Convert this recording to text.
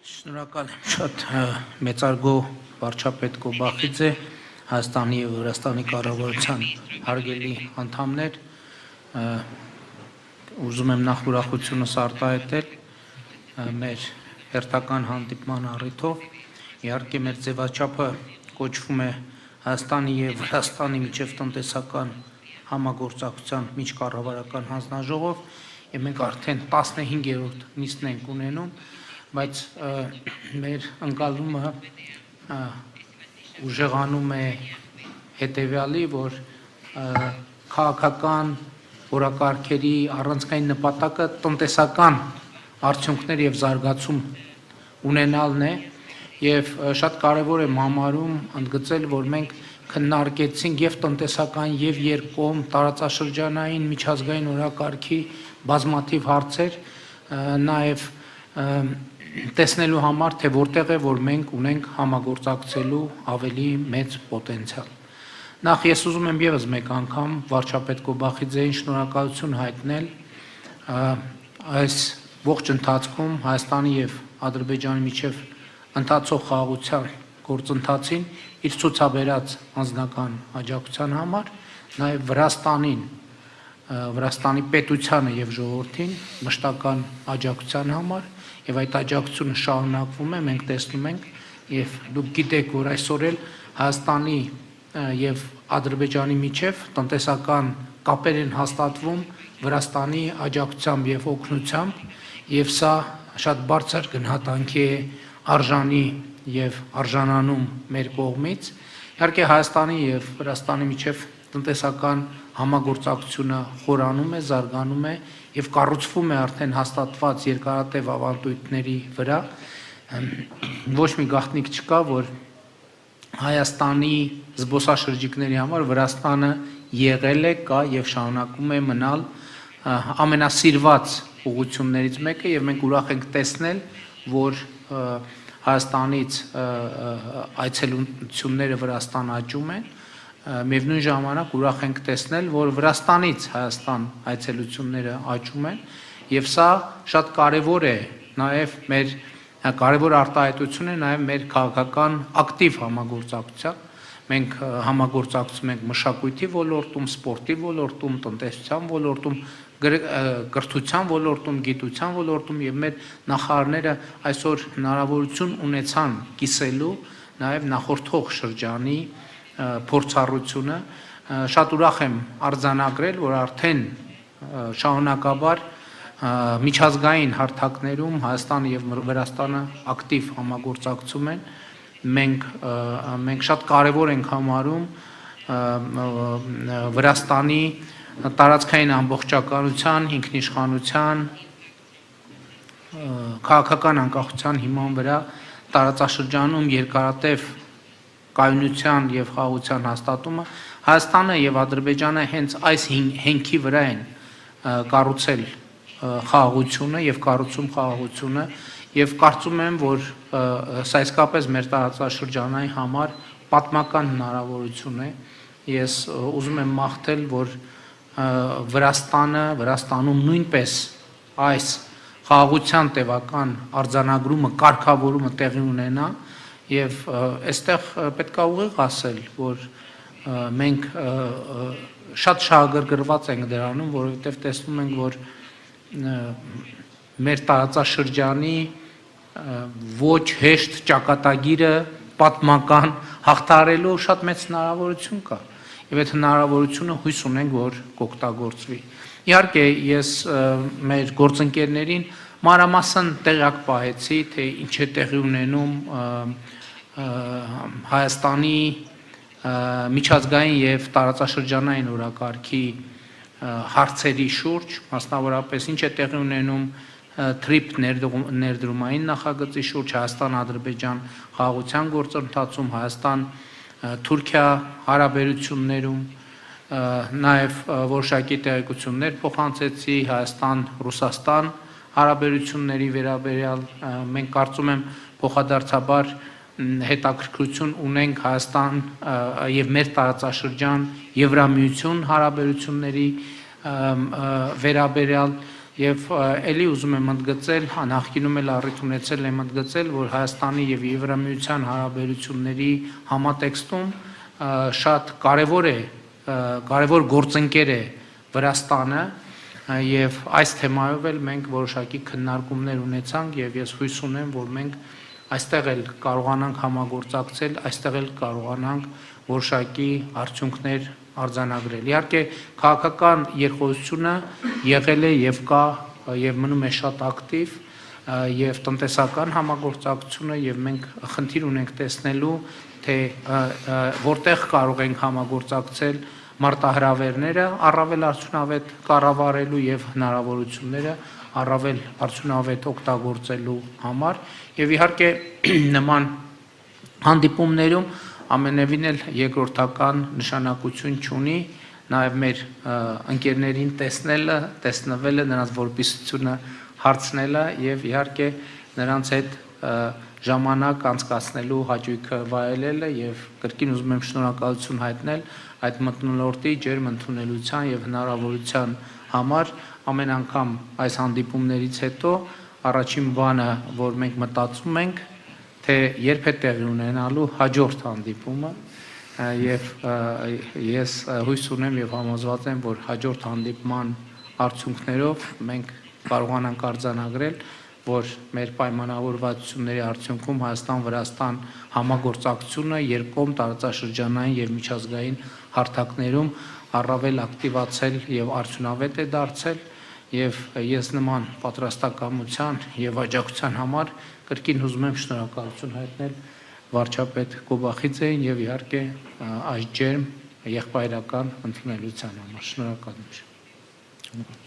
Շնորհակալ եմ շատ մեծարգո վարչապետ Կոբախիձե, Հայաստանի և Վրաստանի կառավարության հարգելի անդամներ, ուզում եմ նախ ուրախությունս արտահայտել մեր հերթական հանդիպման առիթով, իհարկե մեր ձևաչափը կոչվում է Հայաստանի և Վրաստանի միջև տնտեսական համագործակցության միջկառավարական հանձնաժողով, և մենք արդեն 15-րդ նիստն ենք ունենում, բայց մեր ընկալումը ուժեղանում է հետևյալի, որ քաղաքական օրակարգերի առանցքային նպատակը տնտեսական արդյունքներ և զարգացում ունենալն է, և շատ կարևոր եմ համարում ընդգծել, որ մենք քննարկեցինք և տնտեսական և երկկողմ տարածաշրջանային միջազգային օրակարգի բազմաթիվ հարցեր, նաև տեսնելու համար, թե որտեղ է, որ մենք ունենք համագործակցելու ավելի մեծ պոտենցիալ։ Նախ ես ուզում եմ ևս մեկ անգամ վարչապետ Կոբախիձեին շնորհակալություն հայտնել այս ողջ ընթացքում Հայաստանի և Ադրբեջանի միջև ընթացող խաղաղության գործընթացին իր ցուցաբերած անձնական աջակցության համար, նաև Վրաստանի պետությանը և ժողովրդին մշտական աջակցության համար, և այդ աջակցությունը շարունակվում է, մենք տեսնում ենք, և դուք գիտեք, որ այսօր էլ Հայաստանի և Ադրբեջանի միջև տնտեսական կապեր են հաստատվում Վրաստանի աջակցությամբ և օգնությամբ, և սա շատ բարձր գնահատանքի է արժանի և արժանանում մեր կողմից։ Իհարկե Հայաստանի և Վրաստանի միջև տնտեսական համագործակցությունը խորանում է, զարգանում է և կառուցվում է արդեն հաստատված երկարատև ավանդույթների վրա։ Ոչ մի գաղտնիք չկա, որ Հայաստանի զբոսաշրջիկների համար Վրաստանը եղել է, կա և շարունակում է մնալ ամենասիրված ուղղություններից մեկը, և մենք ուրախ ենք տեսնել, որ Հայաստանից այցելությունները Վրաստան աճում են, միևնույն ժամանակ ուրախ ենք տեսնել, որ Վրաստանից Հայաստան այցելությունները աճում են, և սա շատ կարևոր է, կարևոր արտահայտություն է նաև մեր քաղաքական ակտիվ համագործակցության։ Մենք համագործակցում ենք մշակույթի ոլորտում, սպորտի ոլորտում, տնտեսության ոլորտում, կրթության ոլորտում, գիտության ոլորտում, և մեր նախարարները այսօր հնարավորություն ունեցան կիսելու նաև նախորդող շրջանի փորձառությունը։ Շատ ուրախ եմ արձանագրել, որ արդեն շարունակաբար միջազգային հարթակներում Հայաստանը և Վրաստանը ակտիվ համագործակցում են։ Մենք շատ կարևոր ենք համարում Վրաստանի տարածքային ամբողջականության, ինքնիշխանության, քաղաքական անկախության հիման վրա տարածաշրջանում երկարատև կայունության և խաղաղության հաստատումը։ Հայաստանը և Ադրբեջանը հենց այս հենքի վրա են կառուցել խաղաղությունը և կառուցում խաղաղությունը, և կարծում եմ, որ սա իսկապես մեր տարածաշրջանային համար պատմական հնարավորություն է։ Ես ուզում եմ մաղթել, որ Վրաստանում նույնպես այս խաղաղության տևական արձանագրումը, կարգավորումը տեղի ունենա, և այստեղ պետք է ուղիղ ասել, որ մենք շատ շահագրգռված ենք դրանում, որովհետև տեսնում ենք, որ մեր տարածաշրջանի ոչ հեշտ ճակատագիրը պատմական հաղթահարելու շատ մեծ հնարավորություն կա, և այդ հնարավորությունը հույս ունենք, որ կօգտագործվի։ Իհարկե ես մեր գործընկերներին մանրամասն տեղյակ պահեցի, թե ինչ է տեղի ունենում Հայաստանի միջազգային և տարածաշրջանային օրակարգի հարցերի շուրջ, մասնավորապես ինչ է տեղի ունենում թրիփ ներդրումային նախագծի շուրջ Հայաստան-Ադրբեջան խաղաղության գործընթացում, Հայաստան-Թուրքիա հարաբերություններում, նաև որոշակի տեղեկություններ փոխանցեցի Հայաստան-Ռուսաստան հարաբերությունների վերաբերյալ։ Մենք կարծում եմ փոխադարձաբար հետաքրքրություն ունենք Հայաստան և մեր տարածաշրջան Եվրամիություն հարաբերությունների վերաբերյալ, Եվ ելի ուզում եմ ընդգծել, նախկինում էլ առիթ ունեցել եմ ընդգծել, որ Հայաստանի եւ Եվրամիության հարաբերությունների համատեքստում շատ կարևոր գործընկեր է Վրաստանը եւ այս թեմայով էլ մենք որոշակի քննարկումներ ունեցանք եւ ես հույս ունեմ, որ մենք այստեղ էլ կարողանանք համագործակցել, այստեղ էլ կարողանանք որոշակի արդյունքներ արձանագրել։ Իհարկե քաղաքական երկխոսությունը եղել է եւ կա եւ մնում է շատ ակտիվ եւ տնտեսական համագործակցությունը եւ մենք խնդիր ունենք տեսնելու, թե որտեղ կարող ենք համագործակցել մարտահրավերները առավել արդյունավետ կառավարելու եւ հնարավորությունները առավել արդյունավետ օգտագործելու համար եւ իհարկե նման հանդիպումներում ամենևին էլ երկրորդական նշանակություն չունի նաև մեր ընկերներին տեսնվելը, նրանց որպիսությունը հարցնելը եւ իհարկե նրանց հետ ժամանակ անցկացնելու հաճույքը վայելելը եւ կրկին ուզում եմ շնորհակալություն հայտնել այդ մթնոլորտի ջերմ ընդունելության եւ հնարավորության համար ամեն անգամ այս հանդիպումներից հետո առաջին բանը, որ մենք մտածում ենք, թե երբ է տեղի ունենալու հաջորդ հանդիպումը եւ ես հույս ունեմ եւ համոզված եմ, որ հաջորդ հանդիպման արդյունքներով մենք կարողանանք արձանագրել, որ մեր պայմանավորվածությունների արդյունքում Հայաստան-Վրաստան համագործակցությունը երկկողմ տարածաշրջանային եւ միջազգային հարթակներում առավել ակտիվացել եւ արդյունավետ է դարձել եւ ես նման պատրաստակամության եւ աջակցության համար կրկին ուզում եմ շնորհակալություն հայտնել վարչապետ Կոբախիձեին եւ իհարկե այս ջերմ եղբայրական ընդունելության համար։ Շնորհակալություն։